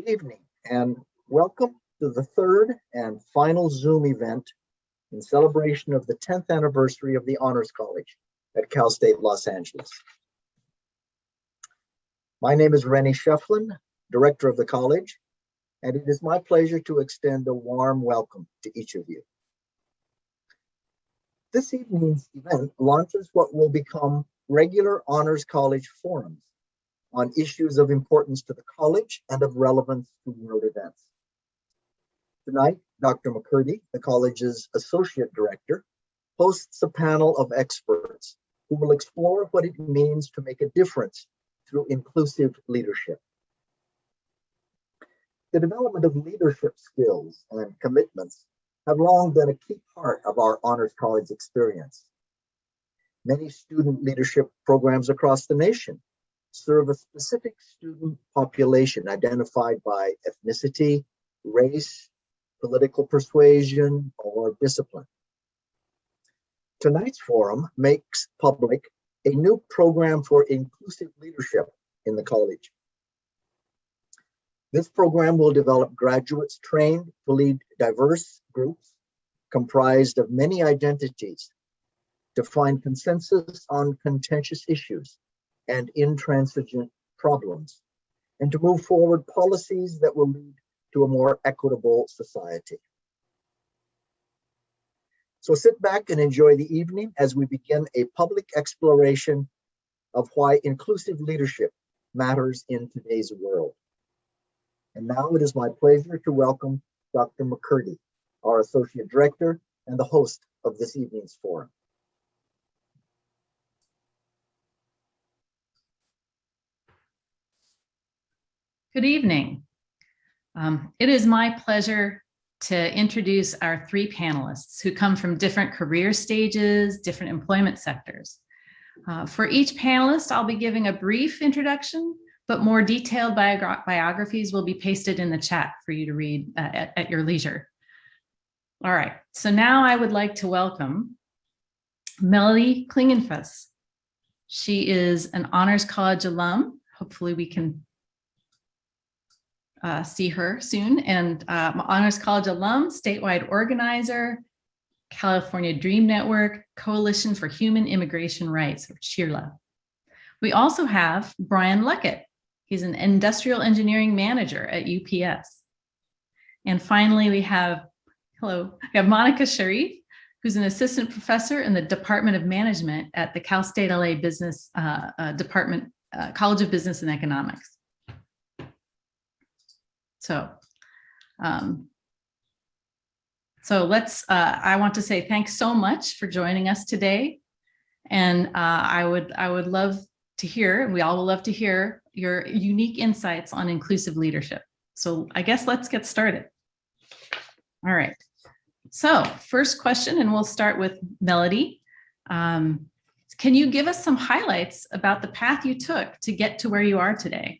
Good evening and welcome to the third and final Zoom event in celebration of the 10th anniversary of the Honors College at Cal State Los Angeles. My name is Rennie Shefflin, Director of the College, and it is my pleasure to extend a warm welcome to each of you. This evening's event launches what will become regular Honors College forums on issues of importance to the college and of relevance to world events. Tonight, Dr. McCurdy, the college's Associate Director, hosts a panel of experts who will explore what it means to make a difference through inclusive leadership. The development of leadership skills and commitments have long been a key part of our Honors College experience. Many student leadership programs across the nation serve a specific student population identified by ethnicity, race, political persuasion, or discipline. Tonight's forum makes public a new program for inclusive leadership in the college. This program will develop graduates trained to lead diverse groups comprised of many identities to find consensus on contentious issues and intransigent problems, and to move forward policies that will lead to a more equitable society. So sit back and enjoy the evening as we begin a public exploration of why inclusive leadership matters in today's world. And now it is my pleasure to welcome Dr. McCurdy, our Associate Director and the host of this evening's forum. Good evening. It is my pleasure to introduce our three panelists who come from different career stages, different employment sectors. For each panelist, I'll be giving a brief introduction, but more detailed biographies will be pasted in the chat for you to read at your leisure. All right, so now I would like to welcome Melody Klingenfuss. She is an Honors College alum. Hopefully we can see her soon, and Honors College alum, statewide organizer, California Dream Network, Coalition for Human Immigration Rights, or CHIRLA. We also have Brian Luckett. He's an industrial engineering manager at UPS. And finally, we have Monica Sharif, who's an assistant professor in the Department of Management at the Cal State LA Business Department, College of Business and Economics. So I want to say thanks so much for joining us today. And I would love to hear, and we all would love to hear your unique insights on inclusive leadership. So I guess let's get started. All right. So first question, and we'll start with Melody. Can you give us some highlights about the path you took to get to where you are today?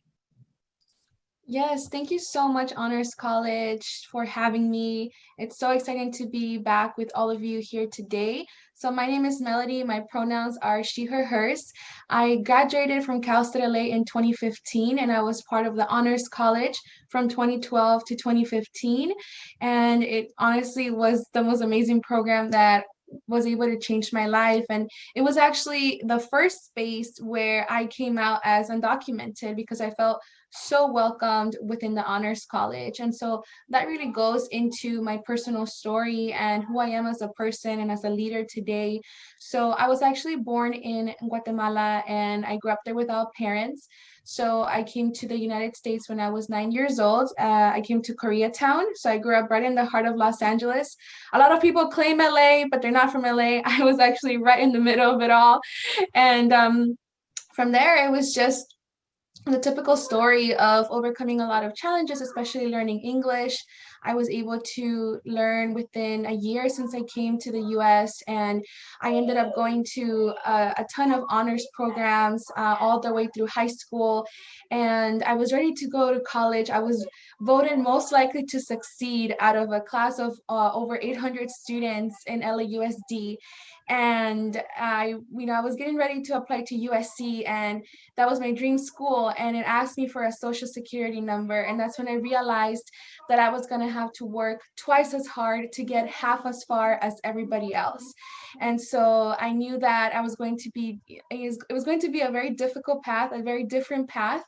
Yes, thank you so much, Honors College, for having me. It's so exciting to be back with all of you here today. So my name is Melody. My pronouns are she, her, hers. I graduated from Cal State LA in 2015, and I was part of the Honors College from 2012 to 2015. And it honestly was the most amazing program that was able to change my life. And it was actually the first space where I came out as undocumented because I felt so welcomed within the Honors College. And so that really goes into my personal story and who I am as a person and as a leader today. So I was actually born in Guatemala and I grew up there without parents. So I came to the United States when I was 9 years old. I came to Koreatown. So I grew up right in the heart of Los Angeles. A lot of people claim LA, but they're not from LA. I was actually right in the middle of it all. And from there, it was just the typical story of overcoming a lot of challenges, especially learning English. I was able to learn within a year since I came to the US. And I ended up going to a ton of honors programs all the way through high school. And I was ready to go to college. I was voted most likely to succeed out of a class of over 800 students in LAUSD. And I was getting ready to apply to USC, and that was my dream school. And it asked me for a social security number. And that's when I realized that I was going to have to work twice as hard to get half as far as everybody else. And so I knew that it was going to be a very difficult path, a very different path.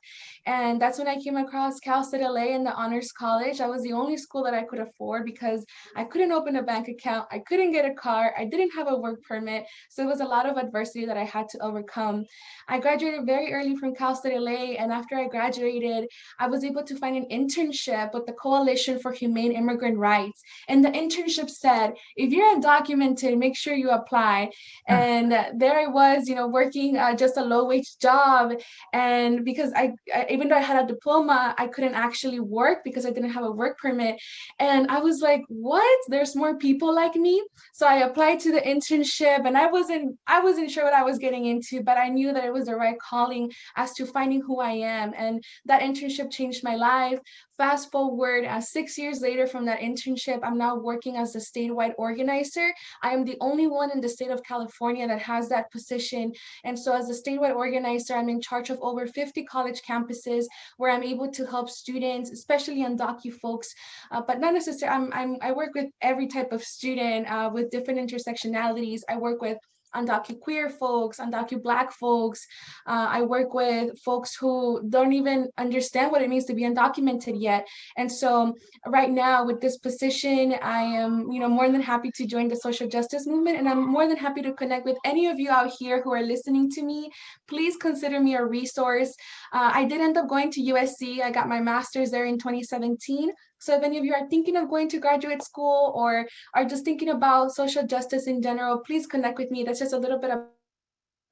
And that's when I came across Cal State LA and the Honors College. I was the only school that I could afford because I couldn't open a bank account. I couldn't get a car. I didn't have a work permit. So it was a lot of adversity that I had to overcome. I graduated very early from Cal State LA. And after I graduated, I was able to find an internship with the Coalition for Humane Immigrant Rights. And the internship said, if you're undocumented, make sure you apply. And there I was, working just a low wage job. And because I even though I had a diploma, I couldn't actually work because I didn't have a work permit. And I was like, what? There's more people like me. So I applied to the internship, and I wasn't sure what I was getting into, but I knew that it was the right calling as to finding who I am. And that internship changed my life. Fast forward 6 years later from that internship, I'm now working as a statewide organizer. I am the only one in the state of California that has that position. And so as a statewide organizer, I'm in charge of over 50 college campuses where I'm able to help students, especially undocu folks, but not necessarily, I work with every type of student with different intersectionalities. I work with undocu queer folks, undocu Black folks. I work with folks who don't even understand what it means to be undocumented yet. And so right now with this position, I am, more than happy to join the social justice movement. And I'm more than happy to connect with any of you out here who are listening to me. Please consider me a resource. I did end up going to USC. I got my master's there in 2017. So if any of you are thinking of going to graduate school or are just thinking about social justice in general, please connect with me. That's just a little bit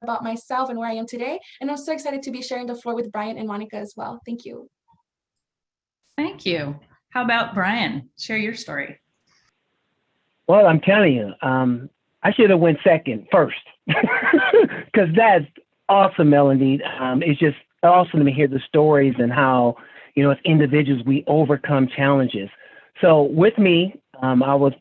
about myself and where I am today. And I'm so excited to be sharing the floor with Brian and Monica as well. Thank you. Thank you. How about Brian? Share your story. Well, I'm telling you, I should have went first, because that's awesome, Melanie. It's just awesome to hear the stories and how, as individuals, we overcome challenges. So with me, I was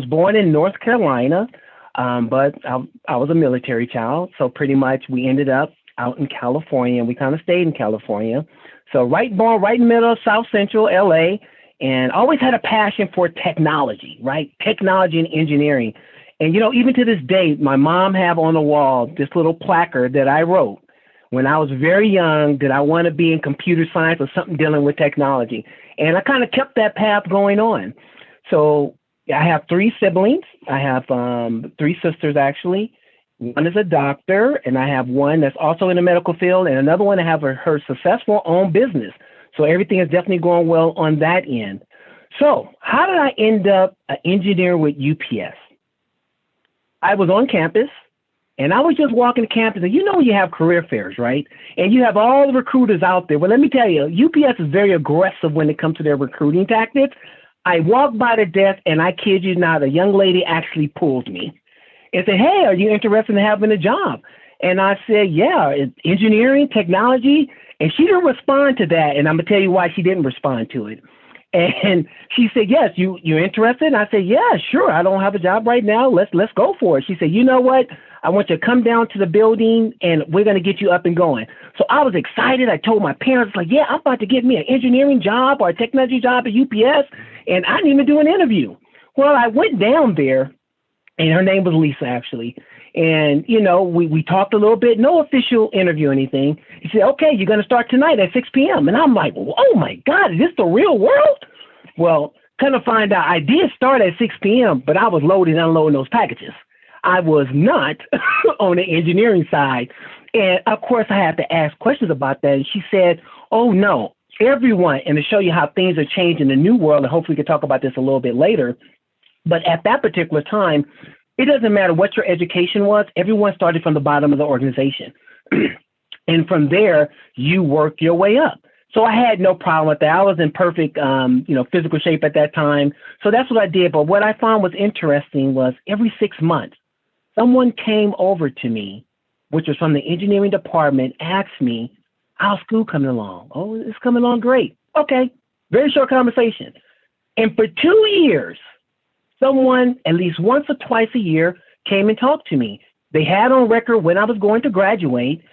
born in North Carolina, but I was a military child. So pretty much we ended up out in California, and we kind of stayed in California. So born right in the middle of South Central LA, and always had a passion for technology, right? Technology and engineering. And, even to this day, my mom have on the wall this little placard that I wrote when I was very young, that I want to be in computer science or something dealing with technology. And I kind of kept that path going on. So I have 3 siblings. I have 3 sisters, actually. One is a doctor, and I have one that's also in the medical field, and another one that have her successful own business. So everything is definitely going well on that end. So how did I end up an engineer with UPS? I was on campus, and I was just walking the campus, and you have career fairs, right? And you have all the recruiters out there. Well, let me tell you, UPS is very aggressive when it comes to their recruiting tactics. I walked by the desk, and I kid you not, a young lady actually pulled me and said, "Hey, are you interested in having a job?" And I said, "Yeah, it's engineering, technology." And she didn't respond to that, and I'm going to tell you why she didn't respond to it. And she said, "Yes, you're interested?" And I said, "Yeah, sure. I don't have a job right now. Let's go for it." She said, "You know what? I want you to come down to the building, and we're going to get you up and going." So I was excited. I told my parents, "Yeah, I'm about to get me an engineering job or a technology job at UPS." And I didn't even do an interview. Well, I went down there, and her name was Lisa, actually. And, we talked a little bit, no official interview or anything. He said, "Okay, you're going to start tonight at 6 p.m. And I'm like, "Oh my God, is this the real world?" Well, kind of find out I did start at 6 p.m., but I was loading and unloading those packages. I was not on the engineering side. And of course I had to ask questions about that. And she said, "Oh no, everyone," and to show you how things are changing in the new world, and hopefully we can talk about this a little bit later. But at that particular time, it doesn't matter what your education was. Everyone started from the bottom of the organization. And from there, you work your way up. So I had no problem with that. I was in perfect, physical shape at that time. So that's what I did. But what I found was interesting was every 6 months, someone came over to me, which was from the engineering department, asked me, how's school coming along? Oh, it's coming along great. Okay, very short conversation. And for 2 years, someone at least once or twice a year came and talked to me. They had on record when I was going to graduate.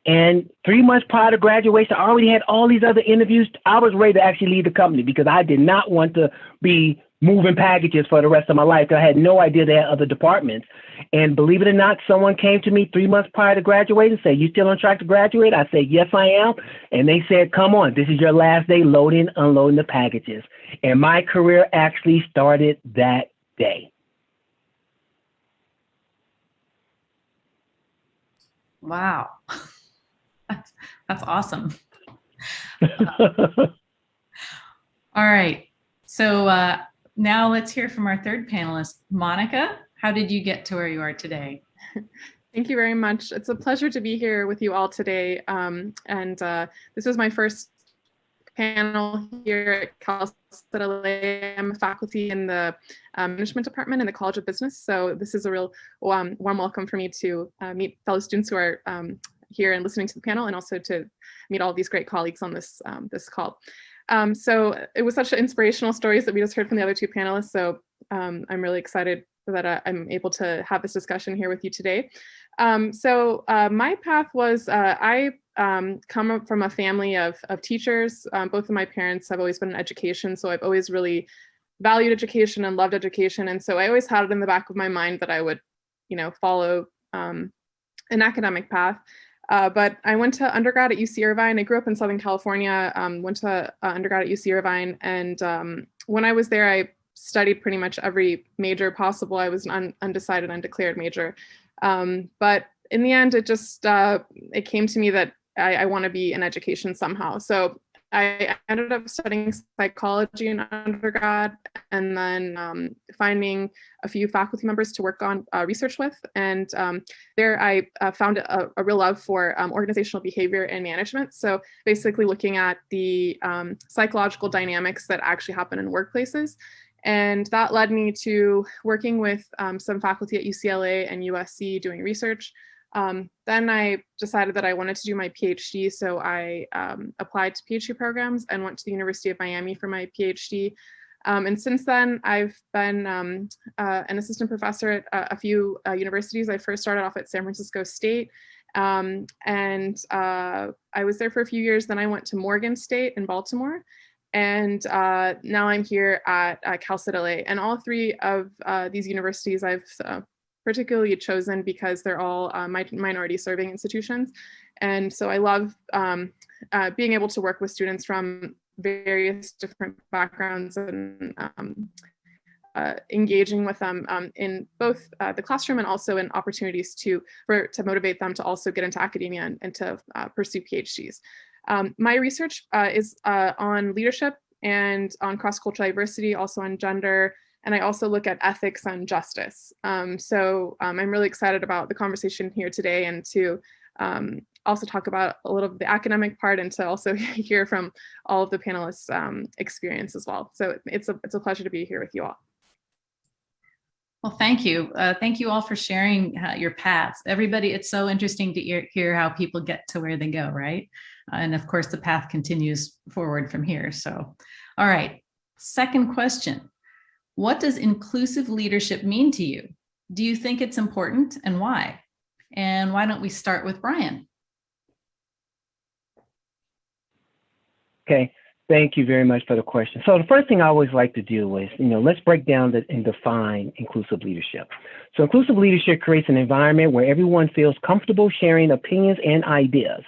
And 3 months prior to graduation, I already had all these other interviews. I was ready to actually leave the company because I did not want to be moving packages for the rest of my life. I had no idea they had other departments. And believe it or not, someone came to me 3 months prior to graduating and said, you still on track to graduate? I said, yes, I am. And they said, come on, this is your last day loading, unloading the packages. And my career actually started that day. Wow. That's awesome. All right. So now let's hear from our third panelist, Monica. How did you get to where you are today? Thank you very much. It's a pleasure to be here with you all today. This is my first panel here at Cal State LA. I'm a faculty in the management department in the College of Business. So this is a real warm welcome for me to meet fellow students who are here and listening to the panel, and also to meet all these great colleagues on this this call. So it was such inspirational stories that we just heard from the other two panelists. So I'm really excited that I'm able to have this discussion here with you today. My path was, I come from a family of teachers. Both of my parents have always been in education, so I've always really valued education and loved education. And so I always had it in the back of my mind that I would, follow an academic path. But I went to undergrad at UC Irvine. I grew up in Southern California, went to undergrad at UC Irvine. And when I was there, I studied pretty much every major possible. I was an undecided, undeclared major. But in the end, it just, it came to me that I want to be in education somehow. So I ended up studying psychology in undergrad, and then finding a few faculty members to work on research with. And there I found a real love for organizational behavior and management. So basically looking at the psychological dynamics that actually happen in workplaces. And that led me to working with some faculty at UCLA and USC doing research. Then I decided that I wanted to do my PhD, so I applied to PhD programs and went to the University of Miami for my PhD. And since then, I've been an assistant professor at a few universities. I first started off at San Francisco State, and I was there for a few years. Then I went to Morgan State in Baltimore. And now I'm here at Cal State LA. And all three of these universities I've particularly chosen because they're all minority serving institutions. And so I love being able to work with students from various different backgrounds and engaging with them in both the classroom and also in opportunities to motivate them to also get into academia and to pursue PhDs. My research is on leadership and on cross-cultural diversity, also on gender, and I also look at ethics and justice. I'm really excited about the conversation here today, and to also talk about a little of the academic part, and to also hear from all of the panelists' experience as well. So it's a pleasure to be here with you all. Well, thank you. Thank you all for sharing your paths. Everybody, it's so interesting to hear how people get to where they go, right? And of course, the path continues forward from here. So, all right. Second question. What does inclusive leadership mean to you? Do you think it's important, and why? And why don't we start with Brian? Okay, thank you very much for the question. So the first thing I always like to do is, let's break down and define inclusive leadership. So inclusive leadership creates an environment where everyone feels comfortable sharing opinions and ideas.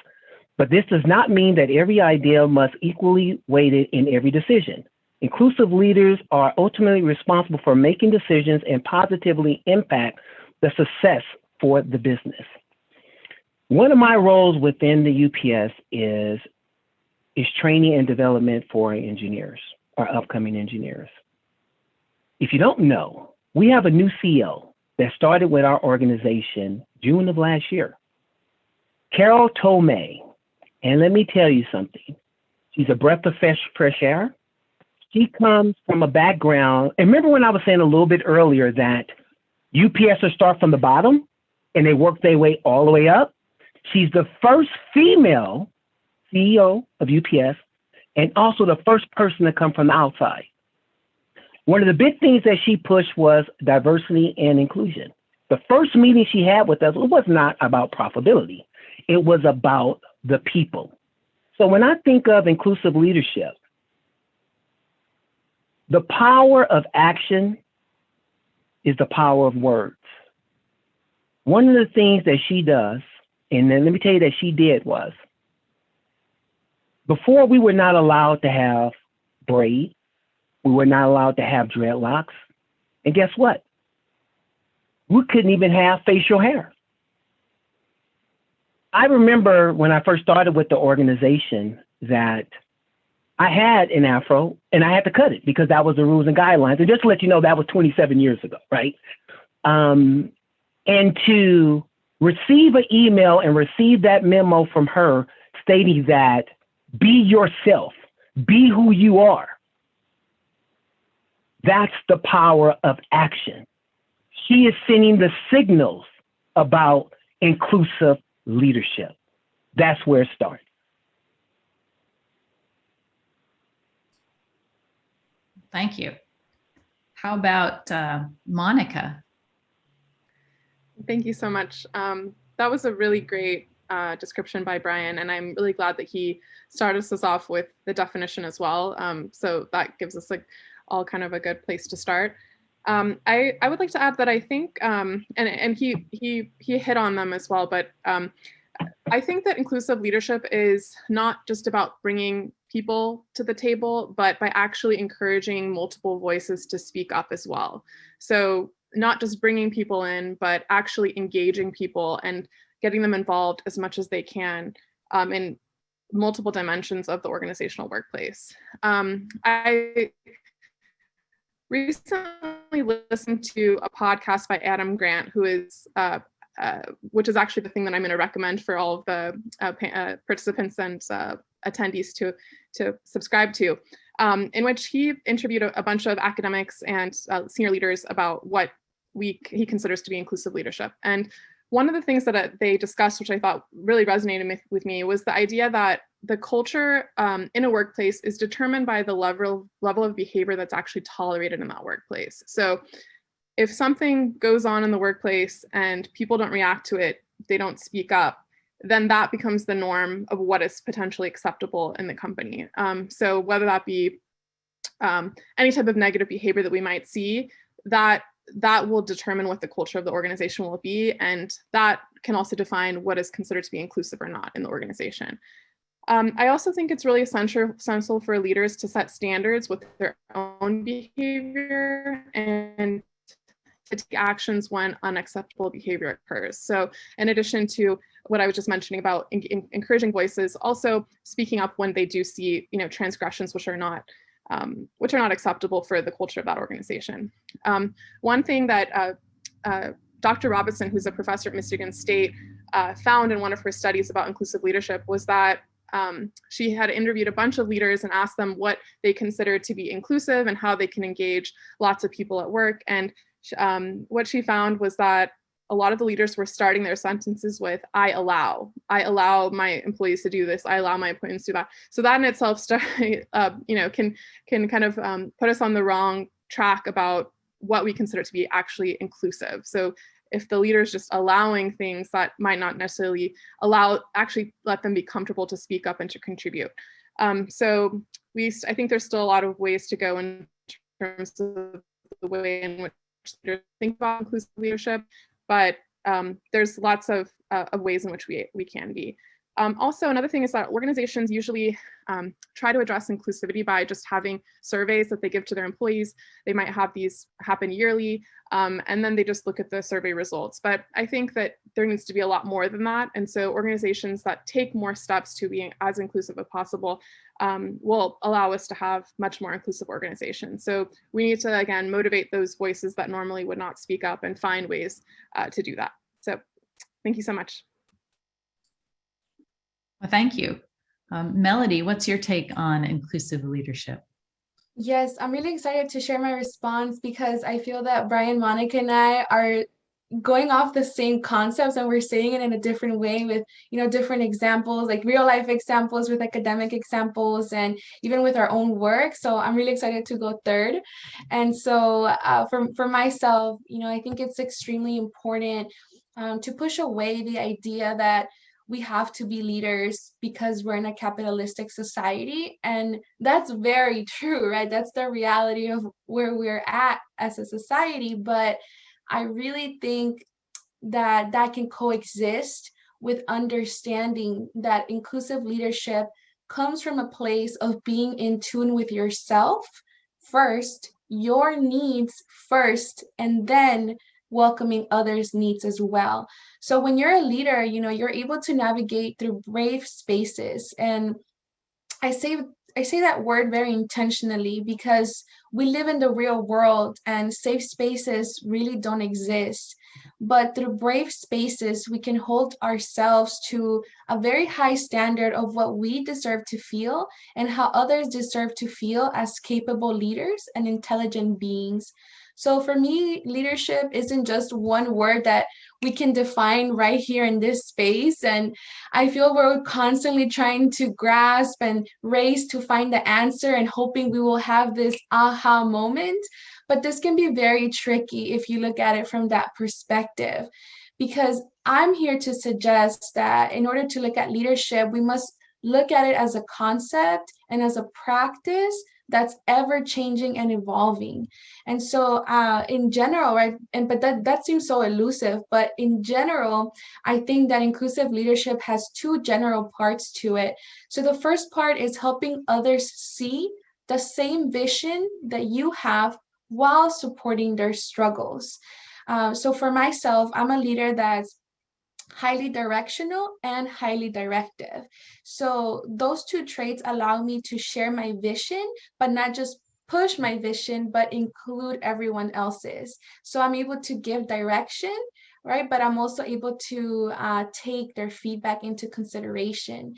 But this does not mean that every idea must equally weighted in every decision. Inclusive leaders are ultimately responsible for making decisions and positively impact the success for the business. One of my roles within the UPS is training and development for engineers, or upcoming engineers. If you don't know, we have a new CEO that started with our organization June of last year. Carol Tomei, and let me tell you something. She's a breath of fresh air. She comes from a background. And remember when I was saying a little bit earlier that UPSers start from the bottom and they work their way all the way up? She's the first female CEO of UPS and also the first person to come from the outside. One of the big things that she pushed was diversity and inclusion. The first meeting she had with us, it was not about profitability. It was about the people. So when I think of inclusive leadership, the power of action is the power of words. One of the things that she does, and then let me tell you that she did was, before we were not allowed to have braids, we were not allowed to have dreadlocks. And guess what? We couldn't even have facial hair. I remember when I first started with the organization that I had an afro and I had to cut it because that was the rules and guidelines. And just to let you know, that was 27 years ago, right? And to receive an email and receive that memo from her stating that be yourself, be who you are. That's the power of action. She is sending the signals about inclusive leadership. That's where it starts. Thank you. How about Monica? Thank you so much. That was a really great description by Brian, and I'm really glad that he started us off with the definition as well. So that gives us like all kind of a good place to start. I would like to add that I think, and he hit on them as well, but I think that inclusive leadership is not just about bringing people to the table, but by actually encouraging multiple voices to speak up as well. So not just bringing people in, but actually engaging people and getting them involved as much as they can in multiple dimensions of the organizational workplace. I recently listened to a podcast by Adam Grant, who is, which is actually the thing that I'm going to recommend for all of the participants and attendees to subscribe to, in which he interviewed a bunch of academics and senior leaders about what he considers to be inclusive leadership. And one of the things that they discussed, which I thought really resonated with me, was the idea that the culture in a workplace is determined by the level of behavior that's actually tolerated in that workplace. So if something goes on in the workplace and people don't react to it, they don't speak up, then that becomes the norm of what is potentially acceptable in the company. So whether that be any type of negative behavior that we might see, that will determine what the culture of the organization will be, and that can also define what is considered to be inclusive or not in the organization. I also think it's really essential for leaders to set standards with their own behavior and to take actions when unacceptable behavior occurs. So in addition to what I was just mentioning about encouraging voices, also speaking up when they do see, transgressions which are not acceptable for the culture of that organization. One thing that Dr. Robinson, who's a professor at Michigan State, found in one of her studies about inclusive leadership was that she had interviewed a bunch of leaders and asked them what they considered to be inclusive and how they can engage lots of people at work. And what she found was that a lot of the leaders were starting their sentences with, I allow my employees to do this. I allow my employees to do that. So that in itself can kind of put us on the wrong track about what we consider to be actually inclusive. So if the leader's just allowing things that might not necessarily actually let them be comfortable to speak up and to contribute. So I think there's still a lot of ways to go in terms of the way in which leaders think about inclusive leadership, but there's lots of ways in which we can be. Also, another thing is that organizations usually try to address inclusivity by just having surveys that they give to their employees. They might have these happen yearly, and then they just look at the survey results. But I think that there needs to be a lot more than that. And so organizations that take more steps to being as inclusive as possible will allow us to have much more inclusive organizations. So we need to, again, motivate those voices that normally would not speak up and find ways to do that. So thank you so much. Well, thank you. Melody, what's your take on inclusive leadership? Yes, I'm really excited to share my response because I feel that Brian, Monica, and I are going off the same concepts, and we're saying it in a different way with, different examples, like real life examples with academic examples and even with our own work. So I'm really excited to go third. And so for myself, I think it's extremely important to push away the idea that we have to be leaders because we're in a capitalistic society. And that's very true, right? That's the reality of where we're at as a society. But I really think that that can coexist with understanding that inclusive leadership comes from a place of being in tune with yourself first, your needs first, and then welcoming others' needs as well. So when you're a leader, you're able to navigate through brave spaces. And I say that word very intentionally because we live in the real world and safe spaces really don't exist. But through brave spaces, we can hold ourselves to a very high standard of what we deserve to feel and how others deserve to feel as capable leaders and intelligent beings. So for me, leadership isn't just one word that we can define right here in this space. And I feel we're constantly trying to grasp and race to find the answer and hoping we will have this aha moment. But this can be very tricky if you look at it from that perspective, because I'm here to suggest that in order to look at leadership, we must look at it as a concept and as a practice that's ever changing and evolving. And so in general, right, but that seems so elusive, but in general, I think that inclusive leadership has two general parts to it. So the first part is helping others see the same vision that you have while supporting their struggles. So for myself, I'm a leader that's highly directional and highly directive. So those two traits allow me to share my vision, but not just push my vision, but include everyone else's. So I'm able to give direction, right? But I'm also able to take their feedback into consideration.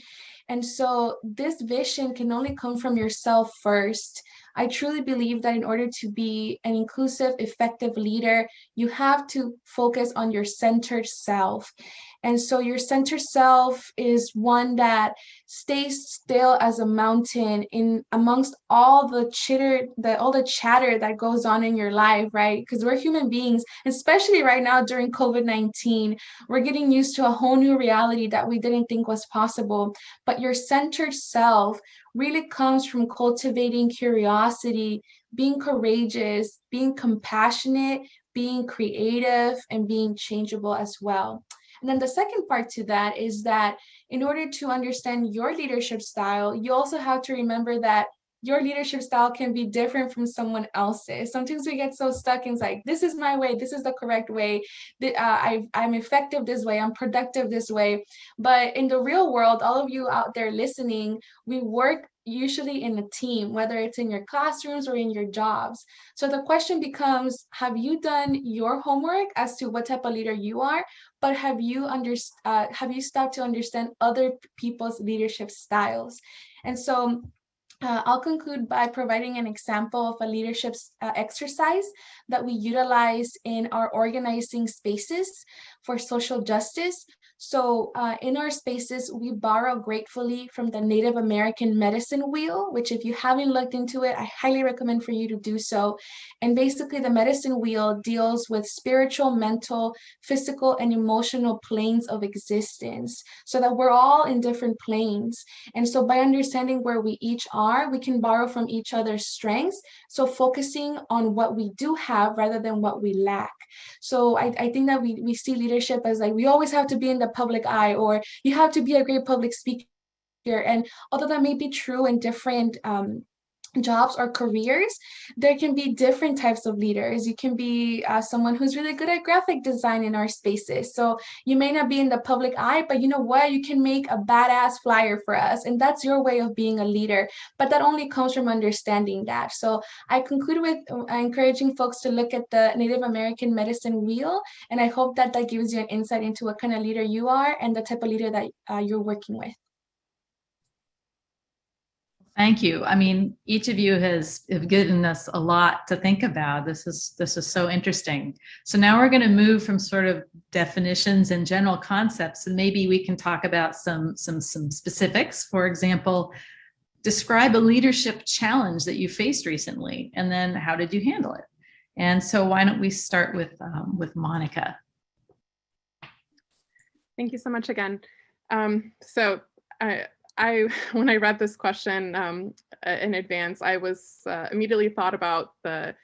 And so this vision can only come from yourself first. I truly believe that in order to be an inclusive, effective leader, you have to focus on your centered self. And so your centered self is one that stays still as a mountain in amongst all the chatter that goes on in your life, right? Because we're human beings, especially right now during COVID-19, we're getting used to a whole new reality that we didn't think was possible. But your centered self really comes from cultivating curiosity, being courageous, being compassionate, being creative, and being changeable as well. And then the second part to that is that in order to understand your leadership style, you also have to remember that your leadership style can be different from someone else's. Sometimes we get so stuck in like, this is my way, this is the correct way, I'm effective this way, I'm productive this way. But in the real world, all of you out there listening, we work usually in a team, whether it's in your classrooms or in your jobs. So the question becomes, have you done your homework as to what type of leader you are? But have you stopped to understand other people's leadership styles? And so I'll conclude by providing an example of a leadership exercise that we utilize in our organizing spaces for social justice. So in our spaces, we borrow gratefully from the Native American medicine wheel, which if you haven't looked into it, I highly recommend for you to do so. And basically the medicine wheel deals with spiritual, mental, physical, and emotional planes of existence so that we're all in different planes. And so by understanding where we each are, we can borrow from each other's strengths. So focusing on what we do have rather than what we lack. So I think that we see leadership as like, we always have to be in the public eye, or you have to be a great public speaker. And although that may be true in different jobs or careers, there can be different types of leaders. You can be someone who's really good at graphic design in our spaces. So you may not be in the public eye, but you know what? You can make a badass flyer for us. And that's your way of being a leader. But that only comes from understanding that. So I conclude with encouraging folks to look at the Native American medicine wheel. And I hope that that gives you an insight into what kind of leader you are and the type of leader that you're working with. Thank you. I mean, each of you have given us a lot to think about. This is so interesting. So now we're going to move from sort of definitions and general concepts, and maybe we can talk about some specifics. For example, describe a leadership challenge that you faced recently, and then how did you handle it? And so why don't we start with Monica? Thank you so much again. So when I read this question in advance, I was immediately thought about the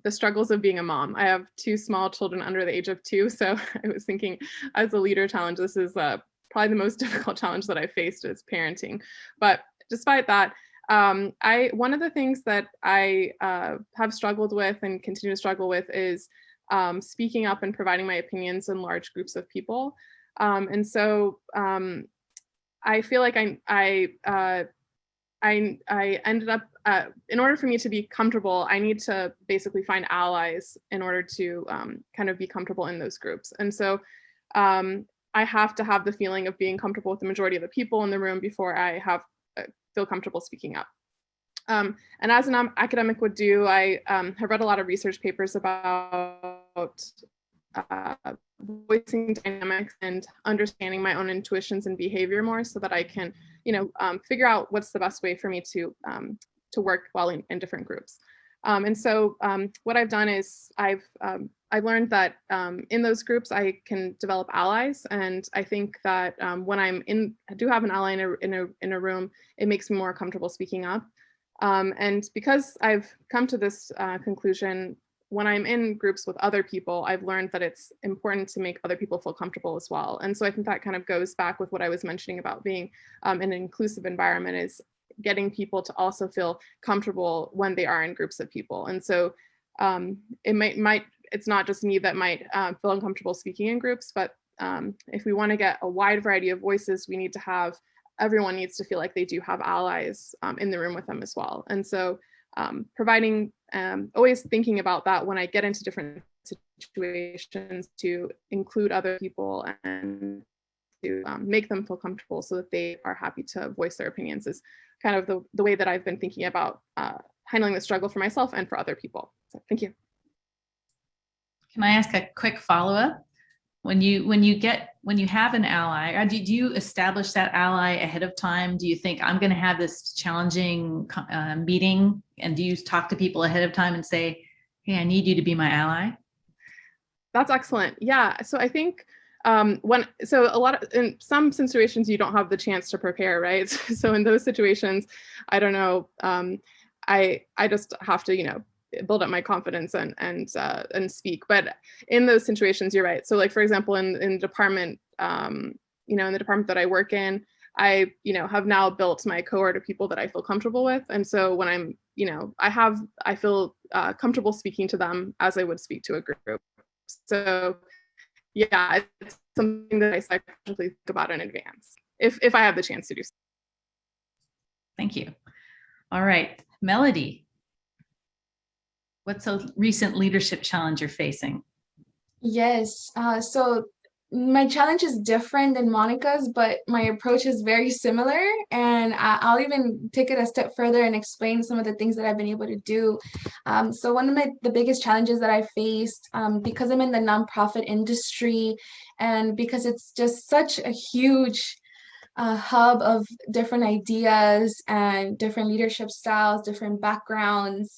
struggles of being a mom. I have 2 small children under the age of 2, so I was thinking, as a leader challenge, this is probably the most difficult challenge that I faced is parenting. But despite that, one of the things that I have struggled with and continue to struggle with is speaking up and providing my opinions in large groups of people. And so I feel like I ended up, in order for me to be comfortable, I need to basically find allies in order to kind of be comfortable in those groups. And so I have to have the feeling of being comfortable with the majority of the people in the room before I feel comfortable speaking up. And as an academic would do, I have read a lot of research papers about voicing dynamics and understanding my own intuitions and behavior more, so that I can, figure out what's the best way for me to work well in different groups. And so what I've done is I've learned that in those groups I can develop allies, and I think that when I do have an ally in a room, it makes me more comfortable speaking up. And because I've come to this conclusion, when I'm in groups with other people, I've learned that it's important to make other people feel comfortable as well. And so I think that kind of goes back with what I was mentioning about being in an inclusive environment, is getting people to also feel comfortable when they are in groups of people. And so it's not just me that might feel uncomfortable speaking in groups, but if we want to get a wide variety of voices, everyone needs to feel like they do have allies in the room with them as well. And so always thinking about that when I get into different situations, to include other people and to make them feel comfortable so that they are happy to voice their opinions, is kind of the way that I've been thinking about handling the struggle for myself and for other people. So thank you. Can I ask a quick follow-up? When you have an ally, do you establish that ally ahead of time? Do you think, I'm going to have this challenging meeting, and do you talk to people ahead of time and say, hey, I need you to be my ally? That's excellent. Yeah. So I think in some situations you don't have the chance to prepare, right? So in those situations, I don't know, I just have to, build up my confidence and speak. But in those situations, you're right. So like, for example, in the department, in the department that I work in, I, have now built my cohort of people that I feel comfortable with. And so when I'm, I feel comfortable speaking to them as I would speak to a group. So yeah, it's something that I psychologically think about in advance, if I have the chance to do so. Thank you. All right, Melody, what's a recent leadership challenge you're facing? Yes, so my challenge is different than Monica's, but my approach is very similar. And I'll even take it a step further and explain some of the things that I've been able to do. So one of the biggest challenges that I faced, because I'm in the nonprofit industry, and because it's just such a huge hub of different ideas and different leadership styles, different backgrounds,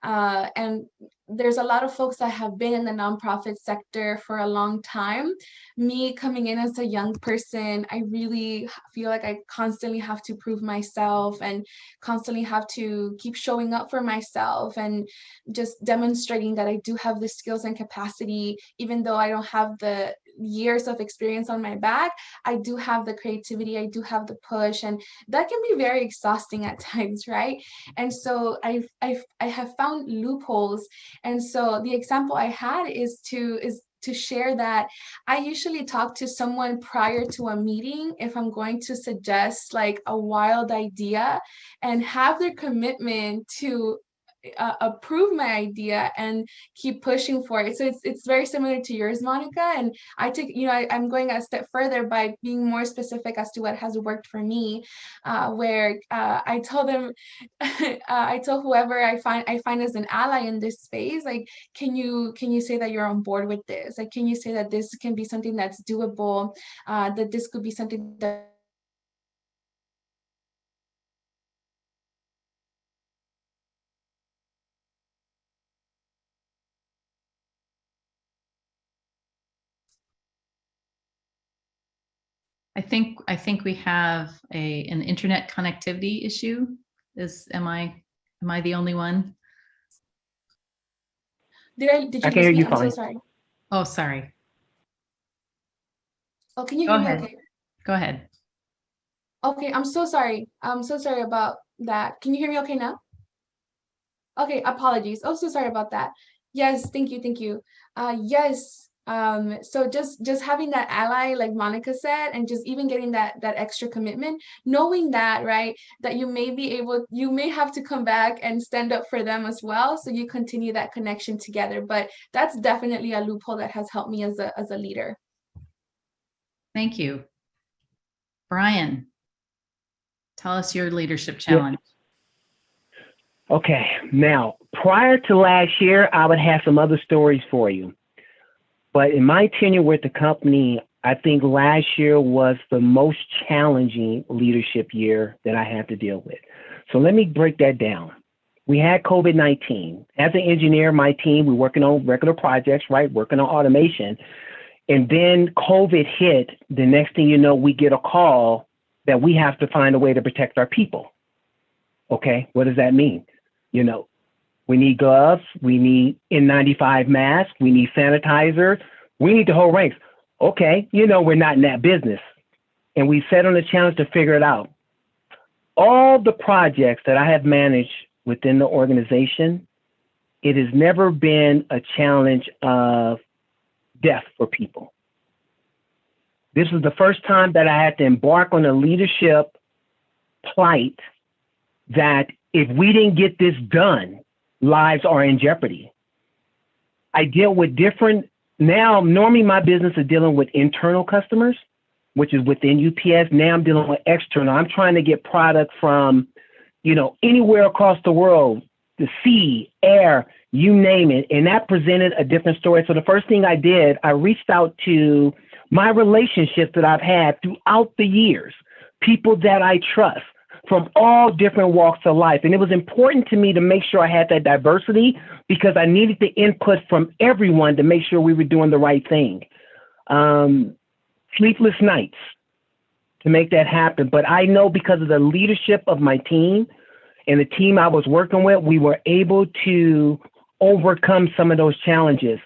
and there's a lot of folks that have been in the nonprofit sector for a long time. Me coming in as a young person, I really feel like I constantly have to prove myself and constantly have to keep showing up for myself and just demonstrating that I do have the skills and capacity, even though I don't have the years of experience on my back. I do have the creativity, I do have the push, and that can be very exhausting at times, right? And so I have found loopholes. And so the example I had is to share that I usually talk to someone prior to a meeting if I'm going to suggest like a wild idea, and have their commitment to approve my idea and keep pushing for it. So it's very similar to yours, Monica. And I take, I'm going a step further by being more specific as to what has worked for me, where I tell them, I tell whoever I find as an ally in this space, like, can you say that you're on board with this? Like, can you say that this can be something that's doable, that this could be something that I think we have an internet connectivity issue. Am I the only one? did you I can lose hear me? you I'm so fine. sorry. Oh, sorry. Oh, can you Go hear me ahead. okay? Go ahead. Okay, I'm so sorry. I'm so sorry about that. Can you hear me okay now? Okay, apologies. Oh, so sorry about that. Yes, thank you, thank you. Yes. So just having that ally, like Monica said, and just even getting that extra commitment, knowing that, right, that you may have to come back and stand up for them as well. So you continue that connection together. But that's definitely a loophole that has helped me as a leader. Thank you. Brian, tell us your leadership challenge. Okay, now, prior to last year, I would have some other stories for you. But in my tenure with the company, I think last year was the most challenging leadership year that I had to deal with. So let me break that down. We had COVID-19. As an engineer, my team, we're working on regular projects, right? Working on automation. And then COVID hit. The next thing you know, we get a call that we have to find a way to protect our people. Okay, what does that mean? We need gloves, we need N95 masks, we need sanitizer, we need the whole ranks. Okay, we're not in that business. And we set on a challenge to figure it out. All the projects that I have managed within the organization, it has never been a challenge of death for people. This is the first time that I had to embark on a leadership plight that if we didn't get this done, lives are in jeopardy. I deal with normally my business is dealing with internal customers, which is within UPS. Now I'm dealing with external. I'm trying to get product from, anywhere across the world, the sea, air, you name it. And that presented a different story. So the first thing I did, I reached out to my relationships that I've had throughout the years, people that I trust, from all different walks of life. And it was important to me to make sure I had that diversity because I needed the input from everyone to make sure we were doing the right thing. Sleepless nights to make that happen. But I know because of the leadership of my team and the team I was working with, we were able to overcome some of those challenges.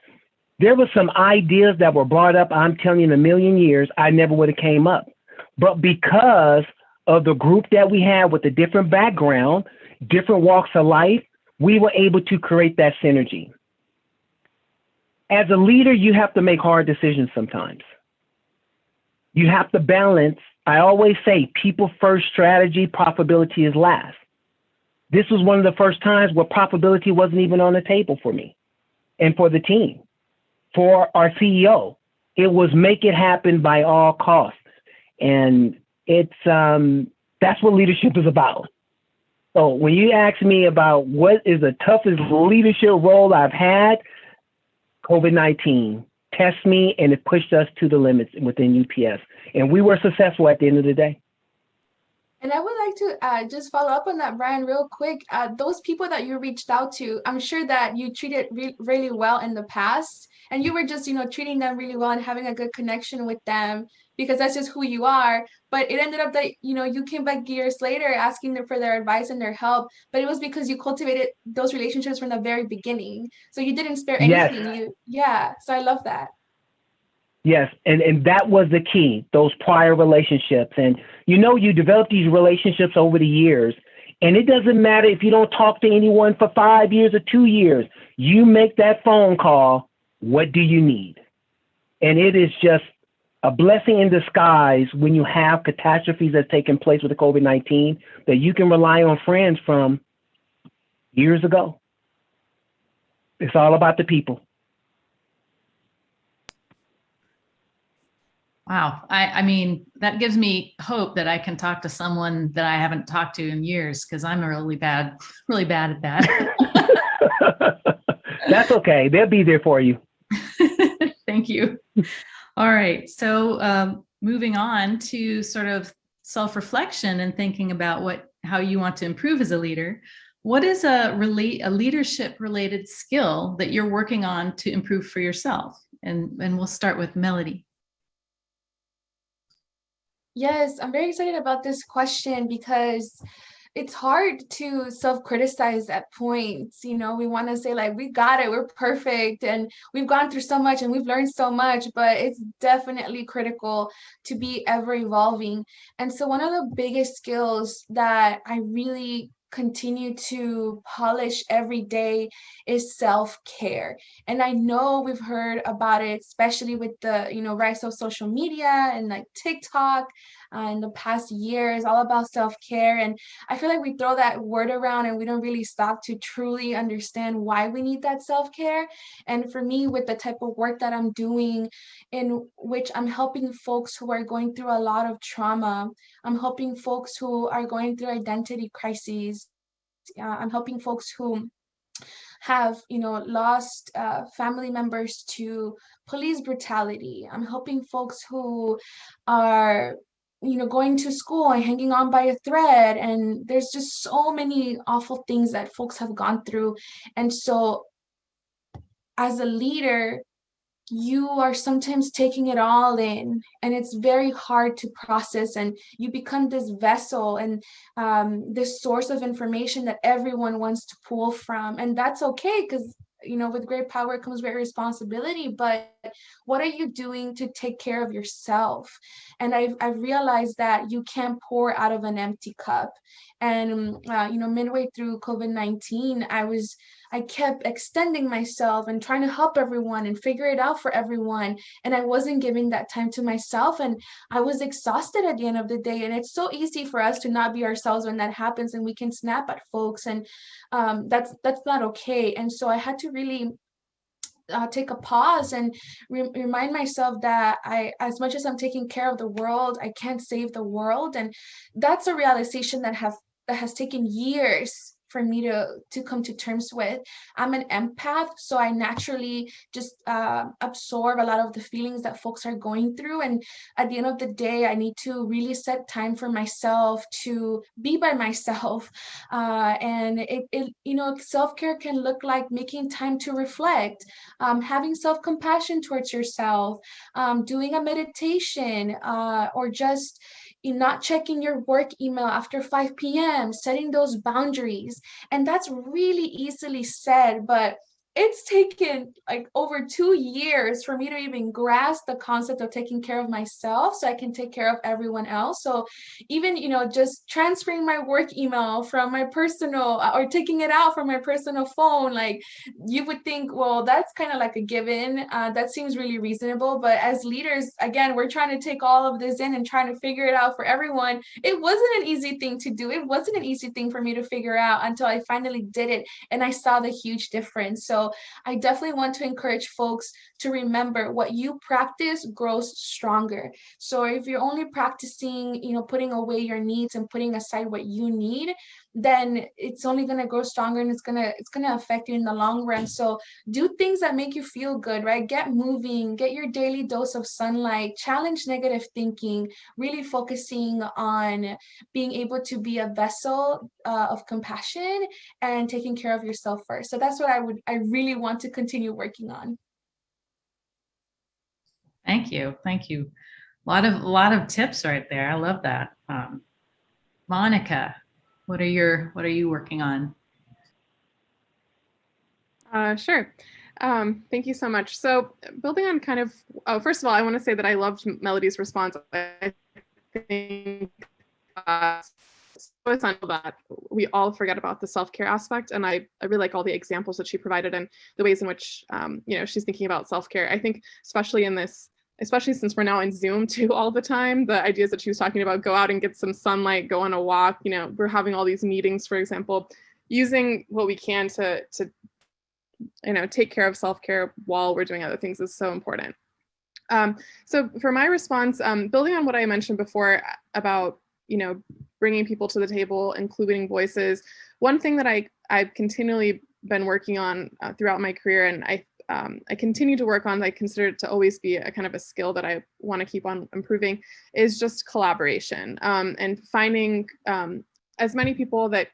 There were some ideas that were brought up, I'm telling you, in a million years, I never would have came up. But because of the group that we had with a different background, different walks of life, we were able to create that synergy. As a leader, you have to make hard decisions sometimes. You have to balance. I always say people first strategy, profitability is last. This was one of the first times where profitability wasn't even on the table for me and for the team. For our CEO, it was make it happen by all costs. And that's what leadership is about. So when you ask me about what is the toughest leadership role I've had, COVID-19 tested me and it pushed us to the limits within UPS. And we were successful at the end of the day. And I would like to just follow up on that, Brian, real quick. Those people that you reached out to, I'm sure that you treated really well in the past, and you were just, treating them really well and having a good connection with them because that's just who you are. But it ended up that, you came back years later asking them for their advice and their help, but it was because you cultivated those relationships from the very beginning. So you didn't spare anything. Yes. So I love that. Yes, and that was the key, those prior relationships. And you develop these relationships over the years, and it doesn't matter if you don't talk to anyone for 5 years or 2 years. You make that phone call, what do you need? And it is just a blessing in disguise when you have catastrophes that's taken place with the COVID-19 that you can rely on friends from years ago. It's all about the people. Wow. I mean, that gives me hope that I can talk to someone that I haven't talked to in years, because I'm really bad at that. That's okay. They'll be there for you. Thank you. All right. So moving on to sort of self-reflection and thinking about how you want to improve as a leader. What is a leadership related skill that you're working on to improve for yourself? And we'll start with Melody. Yes, I'm very excited about this question because it's hard to self-criticize at points. You know, we want to say like, we got it, we're perfect, and we've gone through so much and we've learned so much, but it's definitely critical to be ever evolving. And so one of the biggest skills that I really continue to polish every day is self-care. And I know we've heard about it, especially with the, rise of social media and like TikTok in the past years, all about self-care. And I feel like we throw that word around and we don't really stop to truly understand why we need that self-care. And for me, with the type of work that I'm doing, in which I'm helping folks who are going through a lot of trauma, I'm helping folks who are going through identity crises, I'm helping folks who have lost family members to police brutality. I'm helping folks who are going to school and hanging on by a thread, and there's just so many awful things that folks have gone through. And so as a leader, you are sometimes taking it all in, and it's very hard to process, and you become this vessel and this source of information that everyone wants to pull from. And that's okay, because with great power comes great responsibility. But what are you doing to take care of yourself? And I've realized that you can't pour out of an empty cup. And midway through COVID-19, I kept extending myself and trying to help everyone and figure it out for everyone. And I wasn't giving that time to myself. And I was exhausted at the end of the day. And it's so easy for us to not be ourselves when that happens, and we can snap at folks. And that's not okay. And so I had to really take a pause and remind myself that as much as I'm taking care of the world, I can't save the world. And that's a realization that has taken years for me to come to terms with. I'm an empath, so I naturally just absorb a lot of the feelings that folks are going through. And at the end of the day, I need to really set time for myself to be by myself. And self-care can look like making time to reflect, having self-compassion towards yourself, doing a meditation, or just not checking your work email after 5 p.m., setting those boundaries. And that's really easily said, but it's taken like over 2 years for me to even grasp the concept of taking care of myself so I can take care of everyone else. So even, just transferring my work email from my personal, or taking it out from my personal phone, like you would think, well, that's kind of like a given. That seems really reasonable. But as leaders, again, we're trying to take all of this in and trying to figure it out for everyone. It wasn't an easy thing to do. It wasn't an easy thing for me to figure out until I finally did it. And I saw the huge difference. So I definitely want to encourage folks to remember, what you practice grows stronger. So if you're only practicing, putting away your needs and putting aside what you need, then it's only going to grow stronger, and it's going to affect you in the long run. So do things that make you feel good, right? Get moving, get your daily dose of sunlight, challenge negative thinking, really focusing on being able to be a vessel of compassion and taking care of yourself first. So that's what I really want to continue working on. Thank you. A lot of tips right there. I love that. Monica, what are you working on? Sure. Thank you so much. So building on kind of, first of all, I want to say that I loved Melody's response. I think so essential that we all forget about the self-care aspect. And I really like all the examples that she provided and the ways in which, she's thinking about self-care. I think especially since we're now in Zoom too all the time, the ideas that she was talking about, go out and get some sunlight, go on a walk, we're having all these meetings, for example, using what we can to take care of self-care while we're doing other things is so important. So for my response, building on what I mentioned before about, bringing people to the table, including voices, one thing that I've continually been working on throughout my career, and I continue to work on, I consider it to always be a kind of a skill that I want to keep on improving, is just collaboration, and finding as many people that,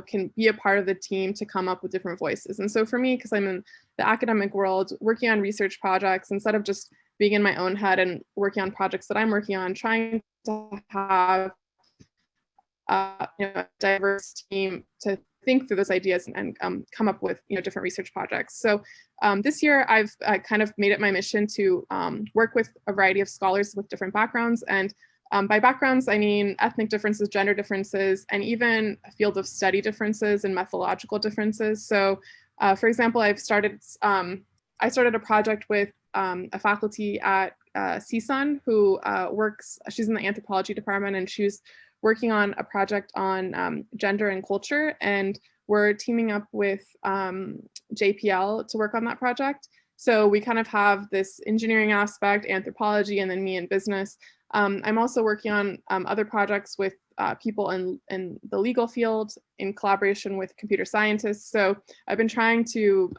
can be a part of the team to come up with different voices. And so for me, because I'm in the academic world, working on research projects, instead of just being in my own head and working on projects that I'm working on, trying to have a diverse team to think through those ideas and come up with different research projects. So this year I've kind of made it my mission to work with a variety of scholars with different backgrounds. And by backgrounds, I mean ethnic differences, gender differences, and even field of study differences and methodological differences. So for example, I started a project with a faculty at CSUN who she's in the anthropology department, and she's working on a project on gender and culture. And we're teaming up with JPL to work on that project. So we kind of have this engineering aspect, anthropology, and then me in business. I'm also working on other projects with people in the legal field in collaboration with computer scientists. So I've been trying to,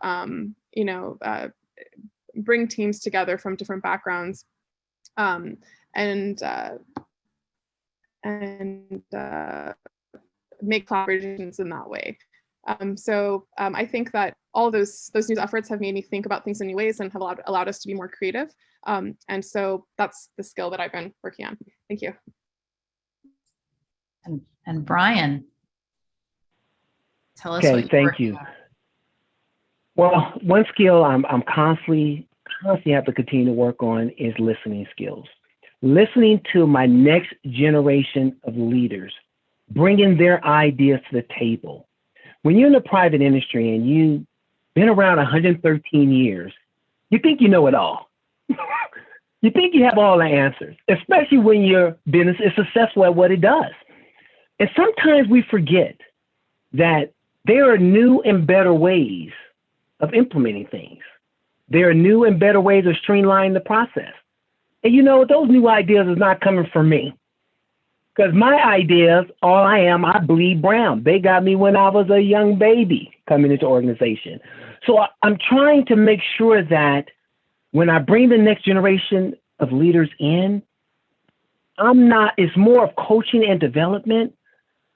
bring teams together from different backgrounds and make collaborations in that way. So I think that all those new efforts have made me think about things in new ways and have allowed us to be more creative. And so that's the skill that I've been working on. Thank you. And Brian, tell us Okay, what you're thank working you. on. Well, one skill I'm constantly have to continue to work on is listening skills. Listening to my next generation of leaders, bringing their ideas to the table. When you're in the private industry and you've been around 113 years, you think you know it all. You think you have all the answers, especially when your business is successful at what it does. And sometimes we forget that there are new and better ways of implementing things. There are new and better ways of streamlining the process. And those new ideas is not coming from me. Because my ideas, I bleed brown. They got me when I was a young baby coming into organization. So I'm trying to make sure that when I bring the next generation of leaders in, it's more of coaching and development,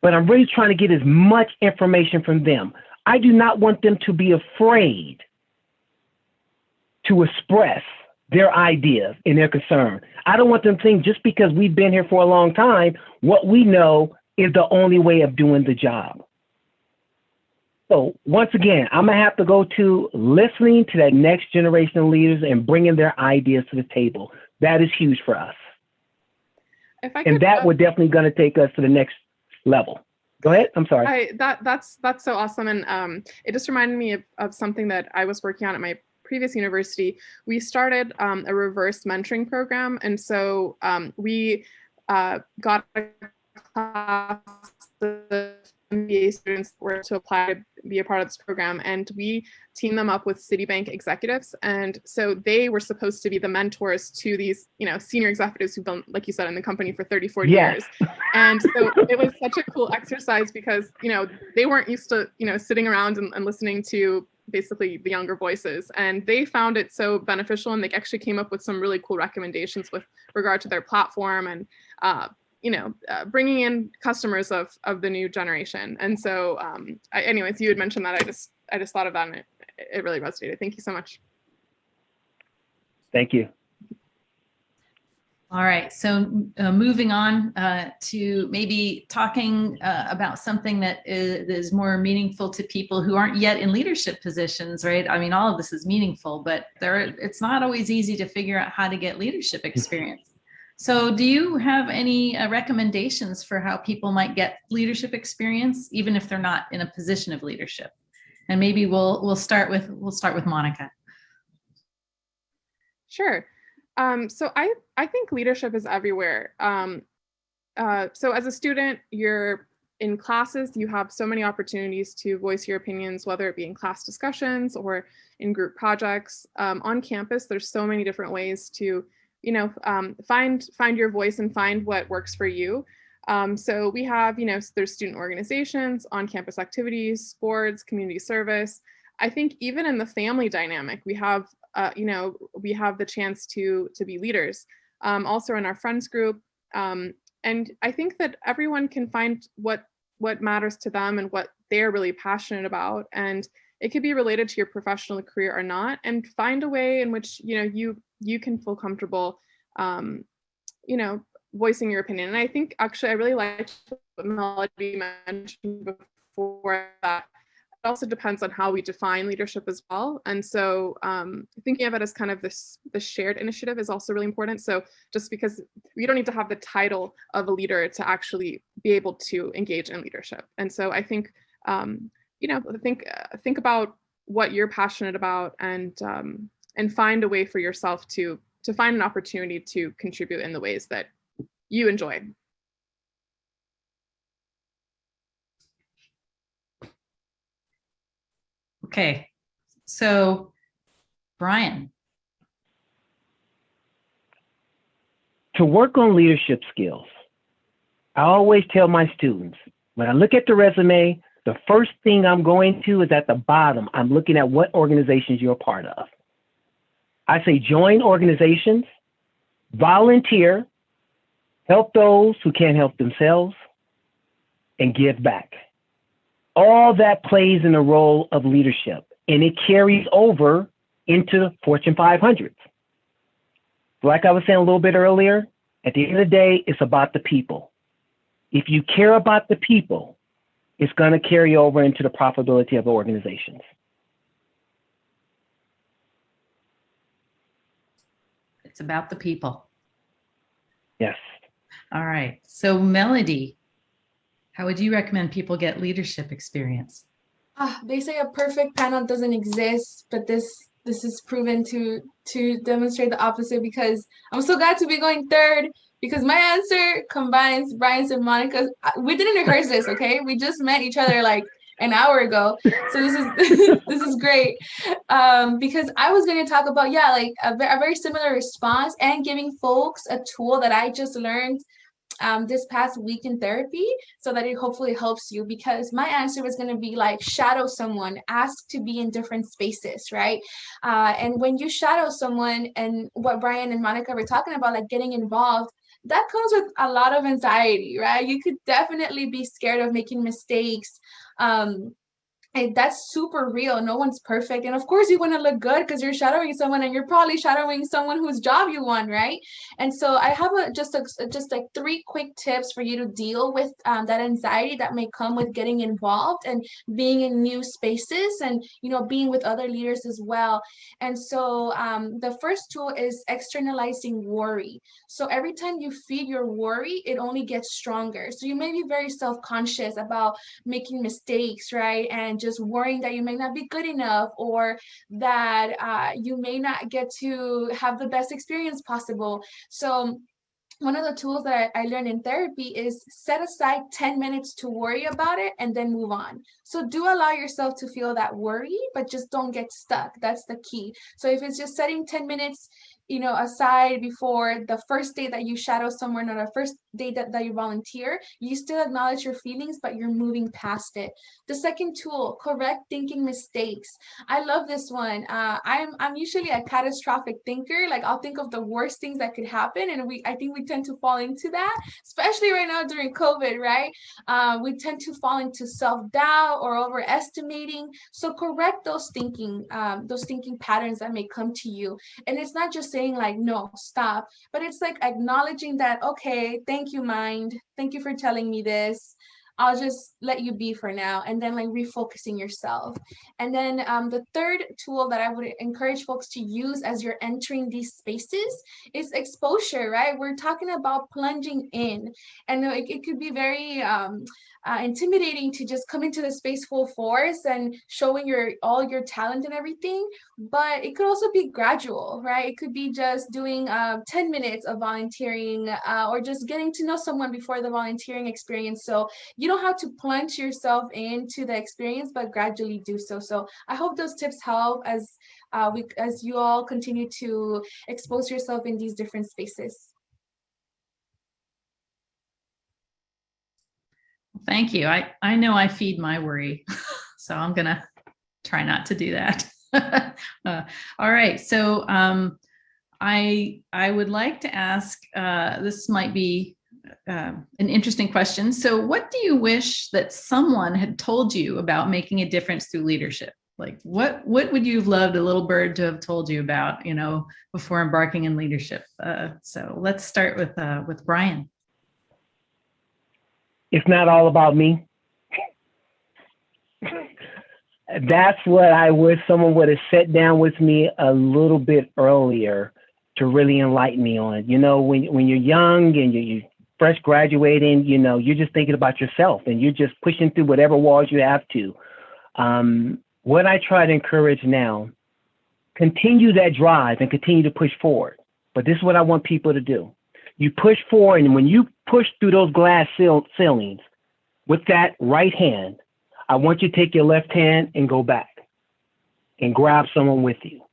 but I'm really trying to get as much information from them. I do not want them to be afraid to express their ideas and their concern. I don't want them to think just because we've been here for a long time, what we know is the only way of doing the job. So once again, I'm gonna have to go to listening to that next generation of leaders and bringing their ideas to the table. That is huge for us. And that would definitely gonna take us to the next level. Go ahead, I'm sorry. That's so awesome. And it just reminded me of something that I was working on at my previous university. We started a reverse mentoring program. And so we got a class of MBA students were to apply to be a part of this program, and we teamed them up with Citibank executives. And so they were supposed to be the mentors to these, senior executives who've been, like you said, in the company for 30, 40 years. And so it was such a cool exercise because, they weren't used to, sitting around and listening to basically the younger voices, and they found it so beneficial, and they actually came up with some really cool recommendations with regard to their platform and bringing in customers of the new generation. And so anyways, you had mentioned that, I just thought of that, and it really resonated. Thank you so much. Thank you. All right, so moving on to maybe talking about something that is more meaningful to people who aren't yet in leadership positions, right? I mean, all of this is meaningful, but it's not always easy to figure out how to get leadership experience. So do you have any recommendations for how people might get leadership experience, even if they're not in a position of leadership? And maybe we'll start with Monica. Sure. So I think leadership is everywhere. So as a student, you're in classes, you have so many opportunities to voice your opinions, whether it be in class discussions or in group projects. On campus, there's so many different ways to, find your voice and find what works for you. So we have, there's student organizations, on-campus activities, sports, community service. I think even in the family dynamic, we have, we have the chance to be leaders. Also in our friends group. And I think that everyone can find what matters to them and what they're really passionate about. And it could be related to your professional career or not, and find a way in which, you can feel comfortable, voicing your opinion. And I think actually I really liked what Melody mentioned before, that it also depends on how we define leadership as well. And so thinking of it as kind of the shared initiative is also really important. So just because we don't need to have the title of a leader to actually be able to engage in leadership. And so I think, think about what you're passionate about, and find a way for yourself to find an opportunity to contribute in the ways that you enjoy. Okay, so Brian. To work on leadership skills, I always tell my students, when I look at the resume, the first thing I'm going to is at the bottom. I'm looking at what organizations you're a part of. I say join organizations, volunteer, help those who can't help themselves, and give back. All that plays in the role of leadership, and it carries over into Fortune 500s. Like I was saying a little bit earlier, at the end of the day, it's about the people. If you care about the people, it's going to carry over into the profitability of the organizations. It's about the people. Yes. All right. So Melody, how would you recommend people get leadership experience? They say a perfect panel doesn't exist, but this is proven to demonstrate the opposite, because I'm so glad to be going third, because my answer combines Brian's and Monica's. We didn't rehearse this, okay? We just met each other like an hour ago. So this is this is great, because I was going to talk about, like a very similar response, and giving folks a tool that I just learned this past week in therapy, so that it hopefully helps you. Because my answer was going to be like, shadow someone, ask to be in different spaces, right? And when you shadow someone, and what Brian and Monica were talking about, like getting involved, that comes with a lot of anxiety, right? You could definitely be scared of making mistakes. And that's super real. No one's perfect. And of course you want to look good because you're shadowing someone, and you're probably shadowing someone whose job you want, right? And so I have just like 3 quick tips for you to deal with that anxiety that may come with getting involved and being in new spaces, and being with other leaders as well. And so the first tool is externalizing worry. So every time you feed your worry, it only gets stronger. So you may be very self-conscious about making mistakes, right? And just worrying that you may not be good enough, or that you may not get to have the best experience possible. So one of the tools that I learned in therapy is set aside 10 minutes to worry about it and then move on. So do allow yourself to feel that worry, but just don't get stuck. That's the key. So if it's just setting 10 minutes aside before the first day that you shadow somewhere, not the first day that you volunteer, you still acknowledge your feelings, but you're moving past it. The second tool, correct thinking mistakes. I love this one. I'm usually a catastrophic thinker. Like, I'll think of the worst things that could happen, and I think we tend to fall into that, especially right now during COVID, right? We tend to fall into self-doubt or overestimating. So correct those thinking patterns that may come to you. And it's not just saying like, no, stop, but it's like acknowledging that, okay, thank you, mind. Thank you for telling me this. I'll just let you be for now. And then like refocusing yourself. And then the third tool that I would encourage folks to use as you're entering these spaces is exposure, right? We're talking about plunging in. And it could be very intimidating to just come into the space full force and showing all your talent and everything. But it could also be gradual, right? It could be just doing 10 minutes of volunteering or just getting to know someone before the volunteering experience. So you don't have to plunge yourself into the experience, but gradually do so. So I hope those tips help as you all continue to expose yourself in these different spaces. Thank you. I know I feed my worry, so I'm going to try not to do that. All right. So I would like to ask, this might be an interesting question. So what do you wish that someone had told you about making a difference through leadership? Like what would you have loved a little bird to have told you about, before embarking in leadership? So let's start with Brian. It's not all about me. That's what I wish someone would have sat down with me a little bit earlier to really enlighten me on. When you're young and you're fresh graduating, you're just thinking about yourself and you're just pushing through whatever walls you have to. What I try to encourage now, continue that drive and continue to push forward. But this is what I want people to do. You push forward, and when you push through those glass ceilings with that right hand, I want you to take your left hand and go back and grab someone with you.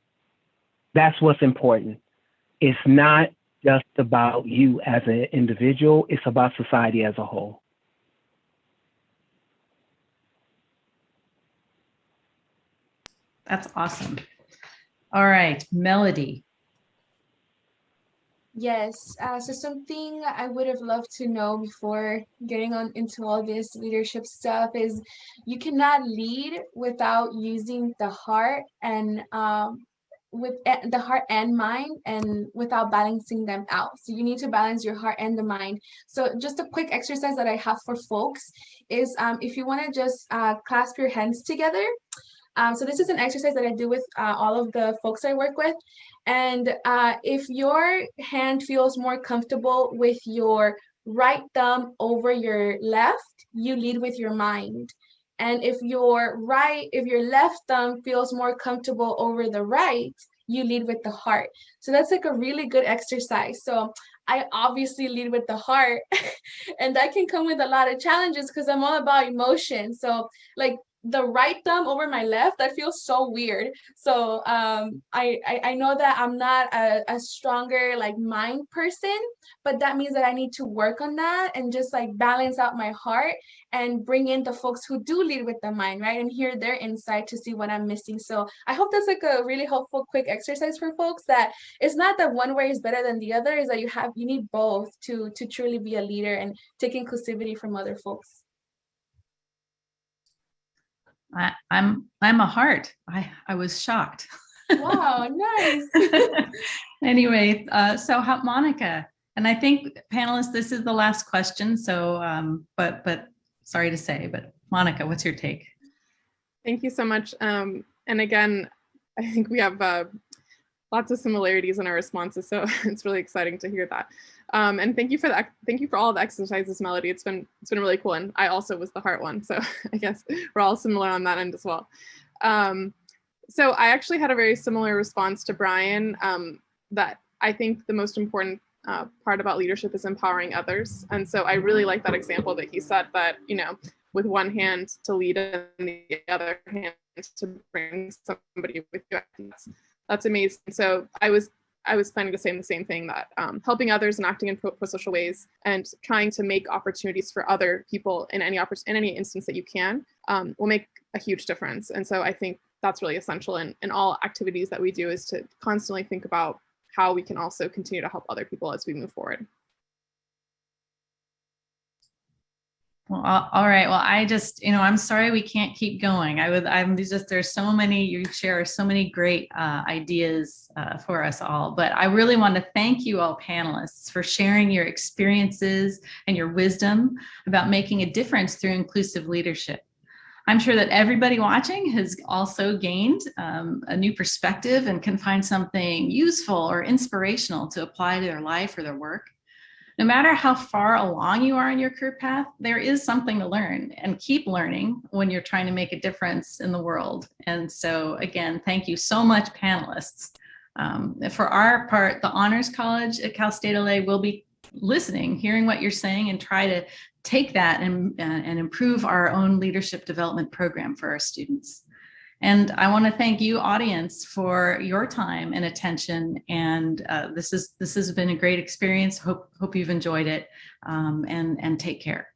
That's what's important. It's not just about you as an individual. It's about society as a whole. That's awesome. All right, Melody. Yes, so something I would have loved to know before getting on into all this leadership stuff is you cannot lead without using the heart and with the heart and mind, and without balancing them out. So you need to balance your heart and the mind. So just a quick exercise that I have for folks is if you want to just clasp your hands together. So this is an exercise that I do with all of the folks I work with. And if your hand feels more comfortable with your right thumb over your left, you lead with your mind. And if your left thumb feels more comfortable over the right, you lead with the heart. So that's like a really good exercise. So I obviously lead with the heart and that can come with a lot of challenges because I'm all about emotion. So like the right thumb over my left, that feels so weird. So I know that I'm not a stronger like mind person, but that means that I need to work on that and just like balance out my heart and bring in the folks who do lead with the mind, right? And hear their insight to see what I'm missing. So I hope that's like a really helpful quick exercise for folks, that it's not that one way is better than the other, is that you need both to truly be a leader and take inclusivity from other folks. I'm a heart. I was shocked. Wow, nice. Anyway, so Monica, and I think panelists, this is the last question. So, but sorry to say, but Monica, what's your take? Thank you so much. And again, I think we have lots of similarities in our responses, so it's really exciting to hear that. And thank you for all the exercises, Melody. It's been really cool, and I also was the heart one, so I guess we're all similar on that end as well. So I actually had a very similar response to Brian, that I think the most important part about leadership is empowering others. And so I really like that example that he said, that with one hand to lead and the other hand to bring somebody with you. That's amazing. So I was planning to say the same thing, that helping others and acting in pro-social ways and trying to make opportunities for other people in any instance that you can will make a huge difference. And so I think that's really essential in all activities that we do, is to constantly think about how we can also continue to help other people as we move forward. Well, all right. Well, I just, I'm sorry we can't keep going. There's so many, you share so many great ideas for us all, but I really want to thank you all panelists for sharing your experiences and your wisdom about making a difference through inclusive leadership. I'm sure that everybody watching has also gained a new perspective and can find something useful or inspirational to apply to their life or their work. No matter how far along you are in your career path, there is something to learn, and keep learning when you're trying to make a difference in the world. And so again, thank you so much, panelists. For our part, the Honors College at Cal State LA will be listening, hearing what you're saying, and try to take that and improve our own leadership development program for our students. And I want to thank you, audience, for your time and attention. And this has been a great experience. Hope you've enjoyed it, and take care.